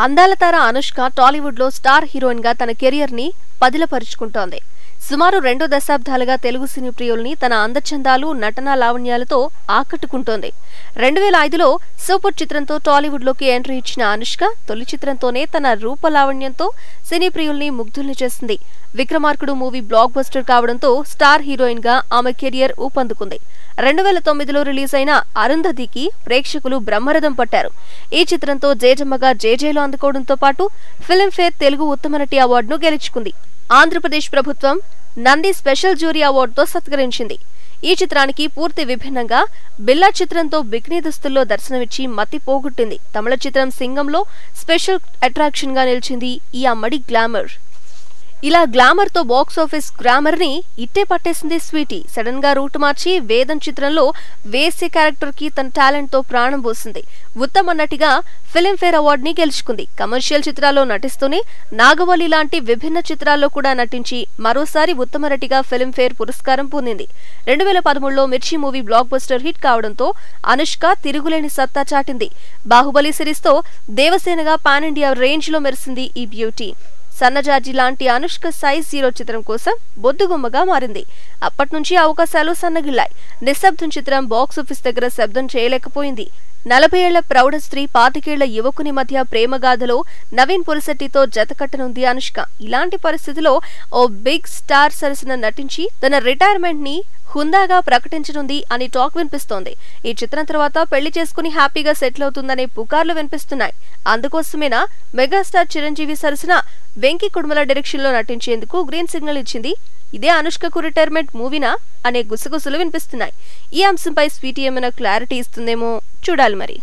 అందాల తార అనుష్క టాలీవుడ్ లో star heroine గా తన కెరియర్ ని పదిలపరుచుకుంటోంది. సుమారు 2 దశాబ్దాలుగా తెలుగు సినీ ప్రియుల్ని తన అందచందాలు, నటనా లావణ్యాలతో ఆకట్టుకుంటోంది. 2005లో సూపర్ చిత్రంతో టాలీవుడ్ లోకి ఎంట్రీ ఇచ్చిన అనుష్క తొలి చిత్రంతోనే తన రూపలావణ్యంతో సినీ ప్రియుల్ని ముగ్ధుల్ని చేసింది. విక్రమార్కుడు మూవీ బ్లాక్ బస్టర్ కావడంతో స్టార్ హీరోయిన్ గా ఆమె కెరియర్ ఊపందుకుంది. 2009లో రిలీజ్ అయిన అరుంధతికి ప్రేక్షకులు బ్రహ్మరథం పట్టారు. ఈ చిత్రంతో జేజమ్మగా జేజేలు అందుకోవడంతో పాటు ఫిల్మ్ఫేర్ తెలుగు ఉత్తమ నటి అవార్డును గెలుచుకుంది. ఆంధ్రప్రదేశ్ ప్రభుత్వం నంది స్పెషల్ జ్యూరీ అవార్డుతో సత్కరించింది. ఈ చిత్రానికి పూర్తి విభిన్నంగా బిల్లా చిత్రంతో బికినీ దుస్తుల్లో దర్శనమిచ్చి మతి పోగొట్టింది. తమిళ చిత్రం సింగంలో స్పెషల్ అట్రాక్షన్ గా నిలిచింది ఈ అమ్మడి గ్లామర్. ఇలా గ్లామర్ తో బాక్స్ ఆఫీస్ గ్రామర్ ని ఇట్టే పట్టేసింది స్వీటీ. సడన్ గా రూట్ మార్చి వేదం చిత్రంలో వేసే క్యారెక్టర్ కి తన టాలెంట్ తో ప్రాణం పోసింది. ఉత్తమ నటిగా ఫిల్మ్ఫేర్ అవార్డుని గెలుచుకుంది. కమర్షియల్ చిత్రాల్లో నటిస్తూనే నాగవల్లి లాంటి విభిన్న చిత్రాల్లో కూడా నటించి మరోసారి ఉత్తమ నటిగా ఫిల్మ్ఫేర్ పురస్కారం పొందింది. 2013లో మిర్చి మూవీ బ్లాక్ బస్టర్ హిట్ కావడంతో అనుష్క తిరుగులేని సత్తా చాటింది. బాహుబలి సిరీస్ తో దేవసేనగా పాన్ ఇండియా రేంజ్ లో మెరిసింది ఈ బ్యూటీ. సన్నజాజి లాంటి అనుష్క సైజ్ 0 చిత్రం కోసం బొద్దుగుమ్మగా మారింది. అప్పట్నుంచి అవకాశాలు సన్నగిల్లాయి. నిశ్శబ్దం చిత్రం బాక్సాఫీస్ దగ్గర శబ్దం చేయలేకపోయింది. 40 ఏళ్ల ప్రౌఢ స్త్రీ 25 ఏళ్ల యువకుని మధ్య ప్రేమగాథలో నవీన్ పులిశెట్టితో జతకట్టనుంది అనుష్క. ఇలాంటి పరిస్థితిలో ఓ బిగ్ స్టార్ సరసన నటించి తన రిటైర్మెంట్ ని హుందాగా ప్రకటించనుంది అని టాక్ వినిపిస్తోంది. ఈ చిత్రం తర్వాత పెళ్లి చేసుకుని హ్యాపీగా సెటిల్ అవుతుందనే పుకార్లు వినిపిస్తున్నాయి. అందుకోసమేనా మెగాస్టార్ చిరంజీవి సరసన వెంకీ కుడుమల డైరెక్షన్ లో నటించేందుకు గ్రీన్ సిగ్నల్ ఇచ్చింది. ఇదే అనుష్కకు రిటైర్మెంట్ మూవీనా అనే గుసగుసలు వినిపిస్తున్నాయి. ఈ అంశంపై స్వీటీ ఏమైనా క్లారిటీ ఇస్తుందేమో చూడాలి మరి.